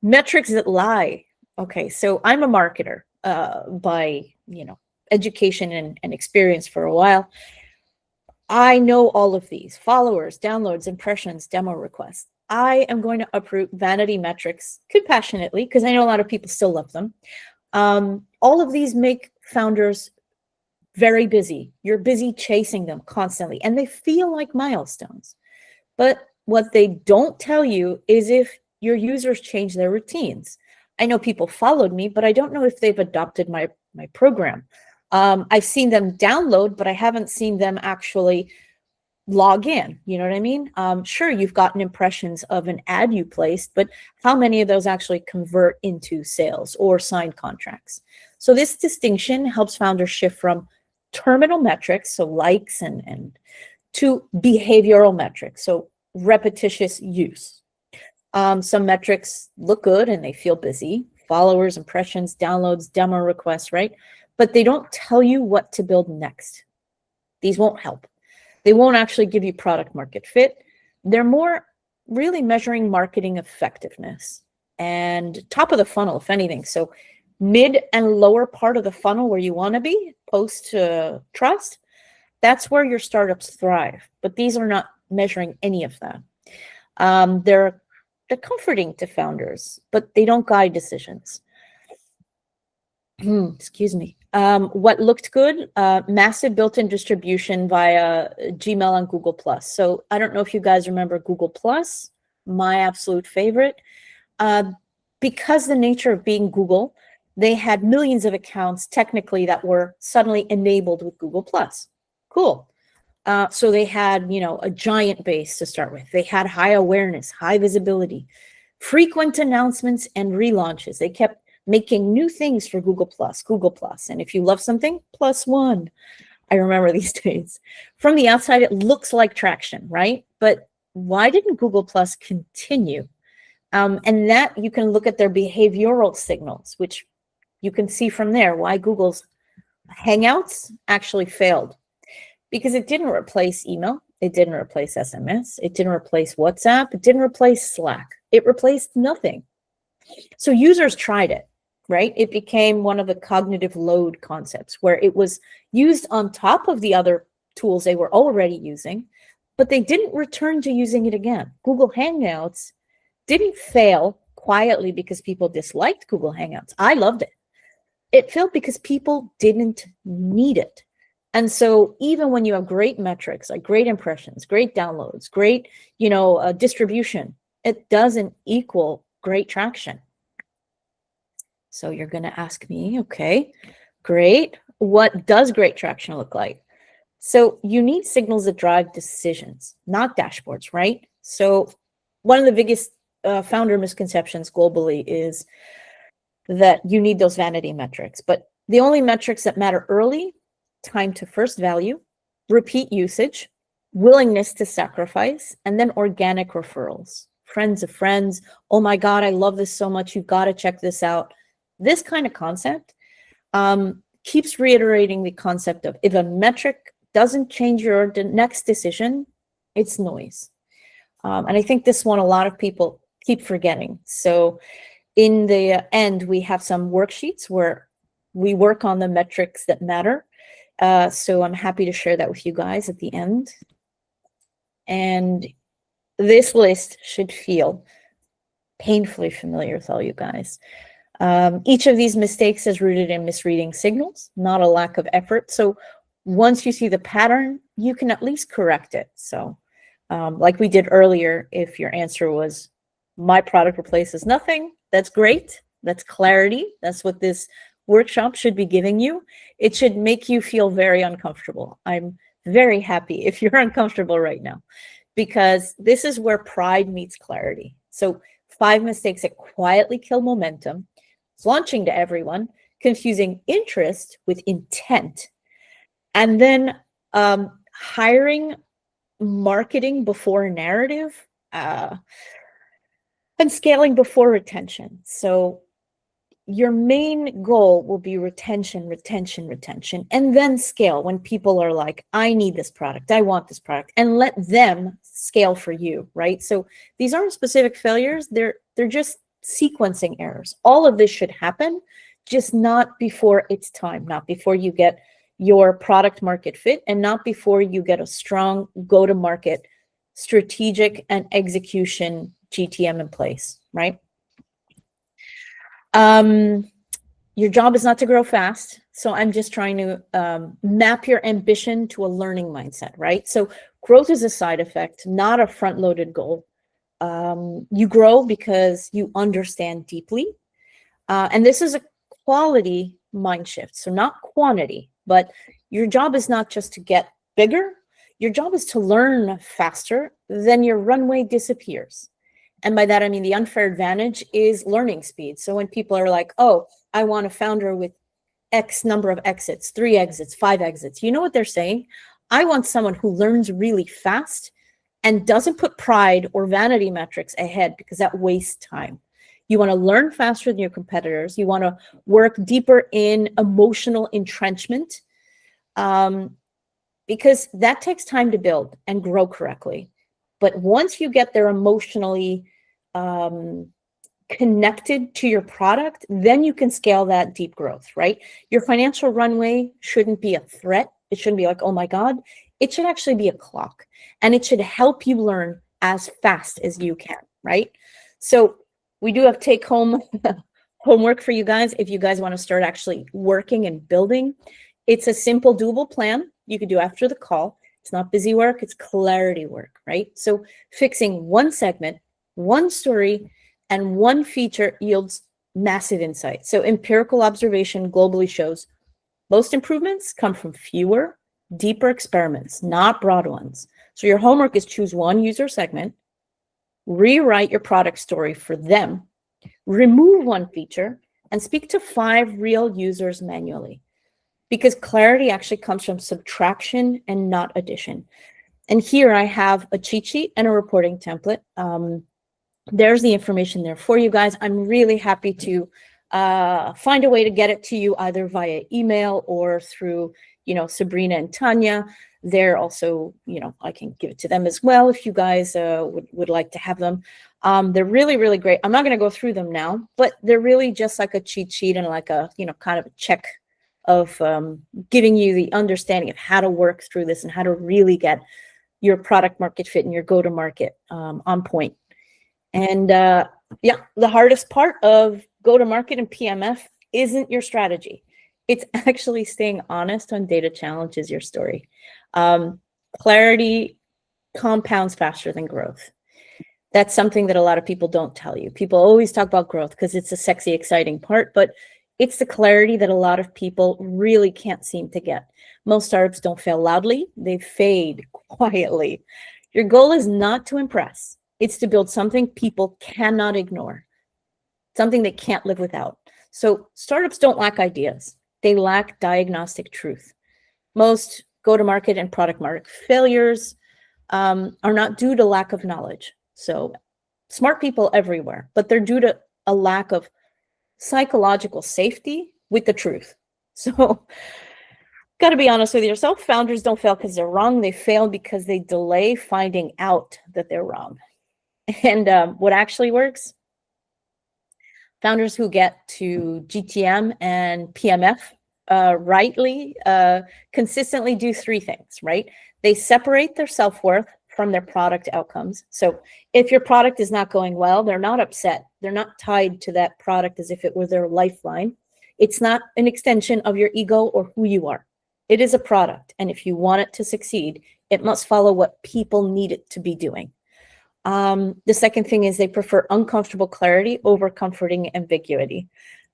Metrics that lie. Okay, so I'm a marketer by, education and experience for a while. I know all of these: followers, downloads, impressions, demo requests. I am going to uproot vanity metrics compassionately because I know a lot of people still love them. All of these make founders very busy. You're busy chasing them constantly, and they feel like milestones. But what they don't tell you is if your users change their routines. I know people followed me, but I don't know if they've adopted my program. I've seen them download, but I haven't seen them actually log in. You know what I mean? Sure, you've gotten impressions of an ad you placed, but how many of those actually convert into sales or signed contracts? So this distinction helps founders shift from terminal metrics, so likes and to behavioral metrics, so repetitious use. Some metrics look good and they feel busy: followers, impressions, downloads, demo requests, right? But they don't tell you what to build next. These won't help. They won't actually give you product market fit. They're more really measuring marketing effectiveness and top of the funnel, if anything. So mid and lower part of the funnel where you want to be post trust, that's where your startups thrive. But these are not measuring any of that. They're comforting to founders, but they don't guide decisions. Excuse me. What looked good? Massive built-in distribution via Gmail and Google+. So I don't know if you guys remember Google+, my absolute favorite. Because the nature of being Google, they had millions of accounts technically that were suddenly enabled with Google+. Cool. So they had, a giant base to start with. They had high awareness, high visibility, frequent announcements and relaunches. They kept making new things for Google+. And if you love something, +1. I remember these days. From the outside, it looks like traction, right? But why didn't Google+ continue? And that you can look at their behavioral signals, which you can see from there why Google's Hangouts actually failed. Because it didn't replace email, it didn't replace SMS, it didn't replace WhatsApp, it didn't replace Slack. It replaced nothing. So users tried it, right? It became one of the cognitive load concepts where it was used on top of the other tools they were already using, but they didn't return to using it again. Google Hangouts didn't fail quietly because people disliked Google Hangouts. I loved it. It failed because people didn't need it. And so even when you have great metrics, like great impressions, great downloads, great, distribution, it doesn't equal great traction. So you're going to ask me, okay, great. What does great traction look like? So you need signals that drive decisions, not dashboards, right? So one of the biggest founder misconceptions globally is that you need those vanity metrics, but the only metrics that matter early: time to first value, repeat usage, willingness to sacrifice, and then organic referrals. Friends of friends, oh my God, I love this so much, you've got to check this out. This kind of concept keeps reiterating the concept of if a metric doesn't change your next decision, it's noise. And I think this one a lot of people keep forgetting. So in the end, we have some worksheets where we work on the metrics that matter. So I'm happy to share that with you guys at the end. And this list should feel painfully familiar with all you guys. Each of these mistakes is rooted in misreading signals, not a lack of effort. So once you see the pattern, you can at least correct it. So like we did earlier, if your answer was, my product replaces nothing, that's great. That's clarity. That's what this workshop should be giving you. It should make you feel very uncomfortable. I'm very happy if you're uncomfortable right now, because this is where pride meets clarity. So 5 mistakes that quietly kill momentum. It's launching to everyone, confusing interest with intent, and then hiring marketing before narrative, and scaling before retention. So your main goal will be retention, retention, retention, and then scale when people are like, I need this product, I want this product, and let them scale for you, right? So these aren't specific failures, they're just sequencing errors. All of this should happen, just not before it's time, not before you get your product market fit, and not before you get a strong go-to-market strategic and execution GTM in place, right? Your job is not to grow fast. So I'm just trying to map your ambition to a learning mindset, right? So growth is a side effect, not a front-loaded goal. You grow because you understand deeply. And this is a quality mind shift. So not quantity, but your job is not just to get bigger. Your job is to learn faster, then your runway disappears. And by that, I mean the unfair advantage is learning speed. So when people are like, oh, I want a founder with X number of exits, 3 exits, 5 exits, you know what they're saying? I want someone who learns really fast and doesn't put pride or vanity metrics ahead, because that wastes time. You want to learn faster than your competitors. You want to work deeper in emotional entrenchment, because that takes time to build and grow correctly. But once you get there emotionally connected to your product, then you can scale that deep growth, right? Your financial runway shouldn't be a threat. It shouldn't be like, oh my God. It should actually be a clock, and it should help you learn as fast as you can, right? So we do have take-home homework for you guys if you guys want to start actually working and building. It's a simple, doable plan you could do after the call. It's not busy work, it's clarity work, right? So fixing one segment, one story, and one feature yields massive insight. So empirical observation globally shows most improvements come from fewer, deeper experiments, not broad ones. So your homework is choose one user segment, rewrite your product story for them, remove one feature, and speak to 5 real users manually. Because clarity actually comes from subtraction and not addition. And here I have a cheat sheet and a reporting template. There's the information there for you guys. I'm really happy to find a way to get it to you either via email or through, Sabrina and Tanya. They're also, I can give it to them as well if you guys would like to have them. They're really, really great. I'm not going to go through them now, but they're really just like a cheat sheet and like a, kind of a check of giving you the understanding of how to work through this and how to really get your product market fit and your go-to-market on point. And yeah, the hardest part of go-to-market and PMF isn't your strategy. It's actually staying honest on data challenges your story. Clarity compounds faster than growth. That's something that a lot of people don't tell you. People always talk about growth because it's a sexy, exciting part, but it's the clarity that a lot of people really can't seem to get. Most startups don't fail loudly, they fade quietly. Your goal is not to impress. It's to build something people cannot ignore, something they can't live without. So startups don't lack ideas. They lack diagnostic truth. Most go-to-market and product market failures are not due to lack of knowledge. So smart people everywhere, but they're due to a lack of psychological safety with the truth. So got to be honest with yourself. Founders don't fail because they're wrong. They fail because they delay finding out that they're wrong. And what actually works? Founders who get to GTM and PMF rightly, consistently do 3 things, right? They separate their self-worth from their product outcomes. So if your product is not going well, they're not upset. They're not tied to that product as if it were their lifeline. It's not an extension of your ego or who you are. It is a product. And if you want it to succeed, it must follow what people need it to be doing. The second thing is they prefer uncomfortable clarity over comforting ambiguity.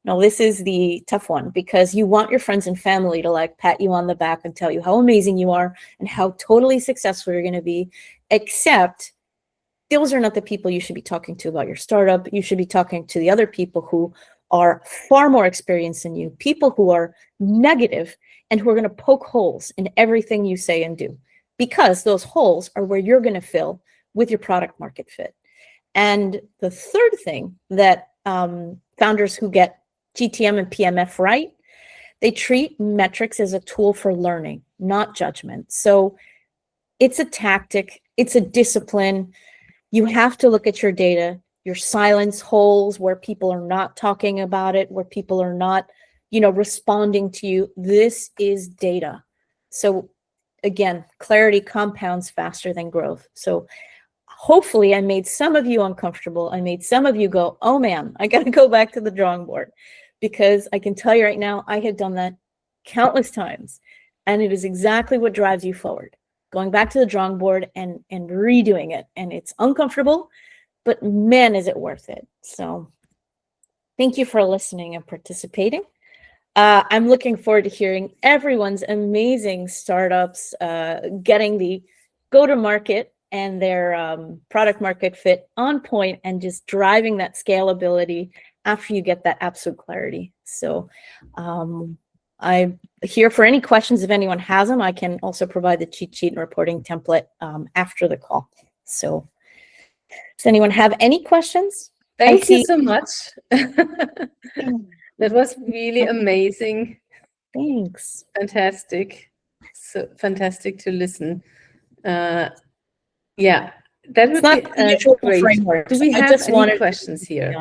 Now, this is the tough one because you want your friends and family to like pat you on the back and tell you how amazing you are and how totally successful you're going to be, except those are not the people you should be talking to about your startup. You should be talking to the other people who are far more experienced than you, people who are negative and who are going to poke holes in everything you say and do, because those holes are where you're going to fill with your product market fit. And the third thing that founders who get GTM and PMF right, they treat metrics as a tool for learning, not judgment. So it's a tactic, it's a discipline. You have to look at your data, your silence holes where people are not talking about it, where people are not, responding to you. This is data. So again, clarity compounds faster than growth. So hopefully I made some of you uncomfortable. I made some of you go, oh man, I got to go back to the drawing board, because I can tell you right now, I have done that countless times. And it is exactly what drives you forward. Going back to the drawing board and redoing it. And it's uncomfortable, but man, is it worth it. So thank you for listening and participating. I'm looking forward to hearing everyone's amazing startups getting the go-to-market and their product market fit on point and just driving that scalability after you get that absolute clarity. So I'm here for any questions if anyone has them. I can also provide the cheat sheet and reporting template after the call. So does anyone have any questions? Thank you so much. That was really amazing. Thanks. Fantastic. So fantastic to listen. Yeah, that would be great. Framework. Do we have any questions here?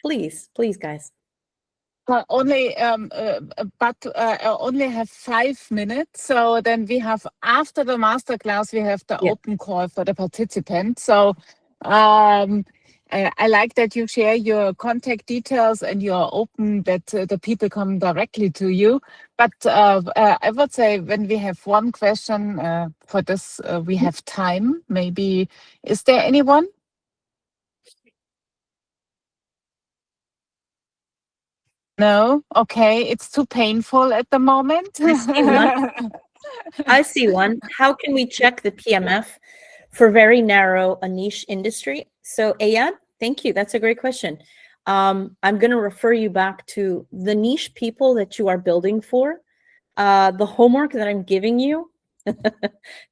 Please, guys. Only have 5 minutes. So then we have, after the masterclass, we have the open call for the participants. So I like that you share your contact details and you're open that the people come directly to you. But I would say when we have one question for this, we have time. Maybe, is there anyone? No? Okay, it's too painful at the moment. I see one. How can we check the PMF for very narrow a niche industry? So Ayad, thank you. That's a great question. I'm going to refer you back to the niche people that you are building for. The homework that I'm giving you,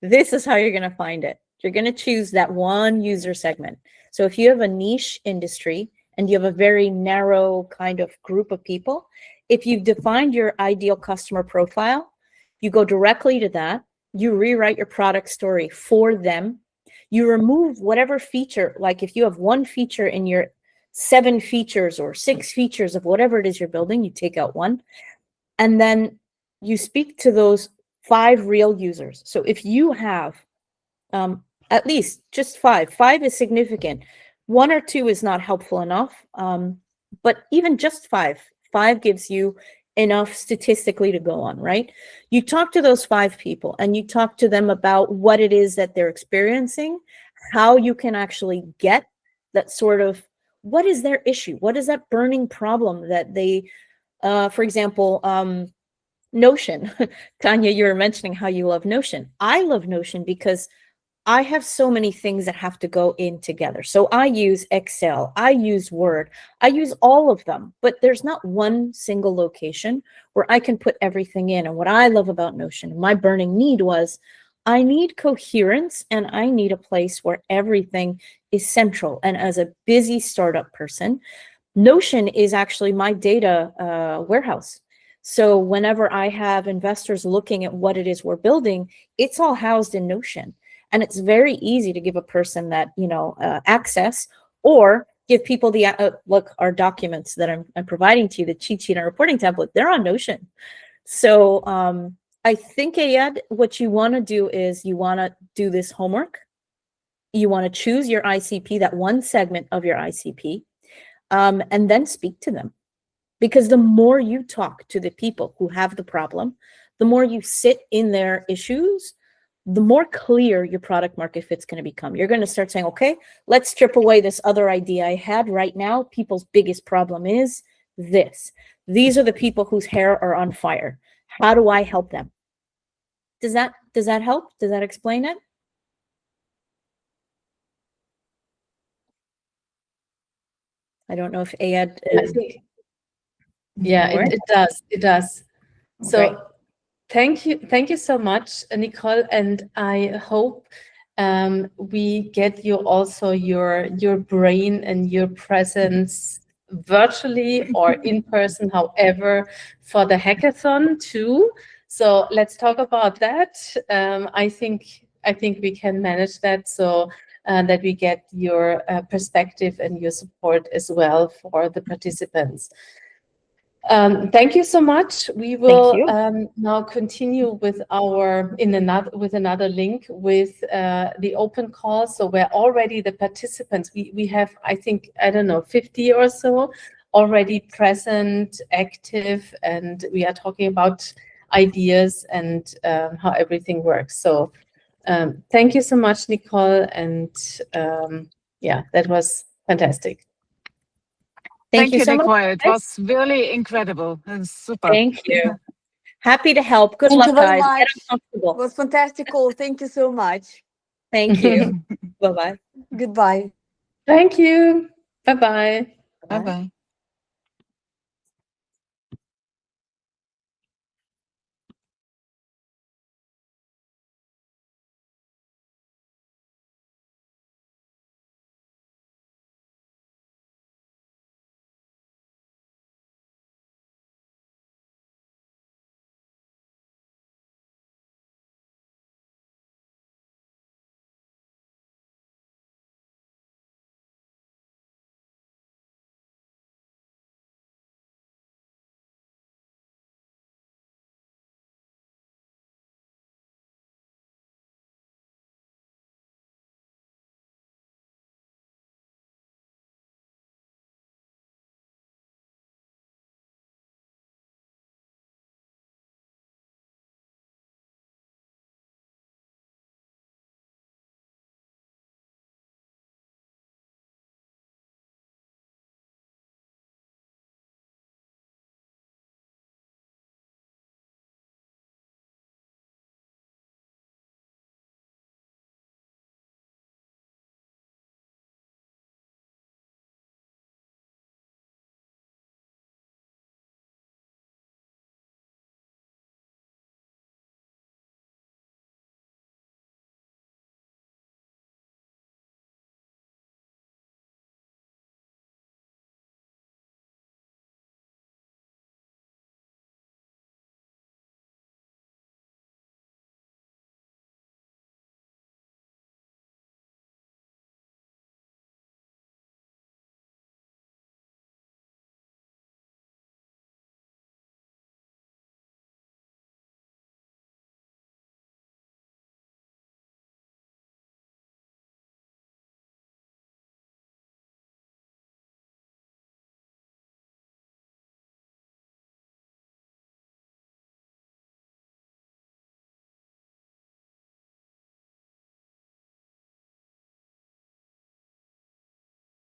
this is how you're going to find it. You're going to choose that one user segment. So if you have a niche industry and you have a very narrow kind of group of people, if you've defined your ideal customer profile, you go directly to that. You rewrite your product story for them. You remove whatever feature, like if you have one feature in your 7 features or 6 features of whatever it is you're building, you take out one. And then you speak to those 5 real users. So if you have at least just 5 is significant. 1 or 2 is not helpful enough. But even just 5 gives you enough statistically to go on, right? You talk to those 5 people and you talk to them about what it is that they're experiencing, how you can actually get that sort of, what is their issue? What is that burning problem that they, for example, Notion. Tanya, you were mentioning how you love Notion. I love Notion because I have so many things that have to go in together. So I use Excel, I use Word, I use all of them, but there's not one single location where I can put everything in. And what I love about Notion, my burning need was, I need coherence and I need a place where everything is central. And as a busy startup person, Notion is actually my data warehouse. So whenever I have investors looking at what it is we're building, it's all housed in Notion. And it's very easy to give a person that, access, or give people the, look, our documents that I'm providing to you, the cheat sheet and reporting template, they're on Notion. So I think, Ayad, what you want to do is you want to do this homework. You want to choose your ICP, that one segment of your ICP, and then speak to them. Because the more you talk to the people who have the problem, the more you sit in their issues, the more clear your product market fit's going to become. You're going to start saying, okay, let's strip away this other idea I had. Right now, people's biggest problem is this. These are the people whose hair are on fire. How do I help them? Does that help? Does that explain it? I don't know if Ayad is. Yeah, More? it does. It does. So Great. thank you so much, Nicole, and I hope we get you also your brain and your presence virtually or in person, however, for the hackathon too. So let's talk about that. I think we can manage that, so that we get your perspective and your support as well for the participants. Thank you so much. We will now continue with another link with the open call. So where already the participants, we have, I think, I don't know, 50 or so already present, active, and we are talking about ideas and how everything works. So thank you so much, Nicole, and yeah, that was fantastic. Thank you so Nicole. much. It was really incredible. It was super. Thank you. Happy to help. Good Thank luck, you very guys. much. Get It uncomfortable. was fantastical. Thank you so much. Thank you. Bye-bye. Goodbye. Thank you. Bye-bye. Bye-bye.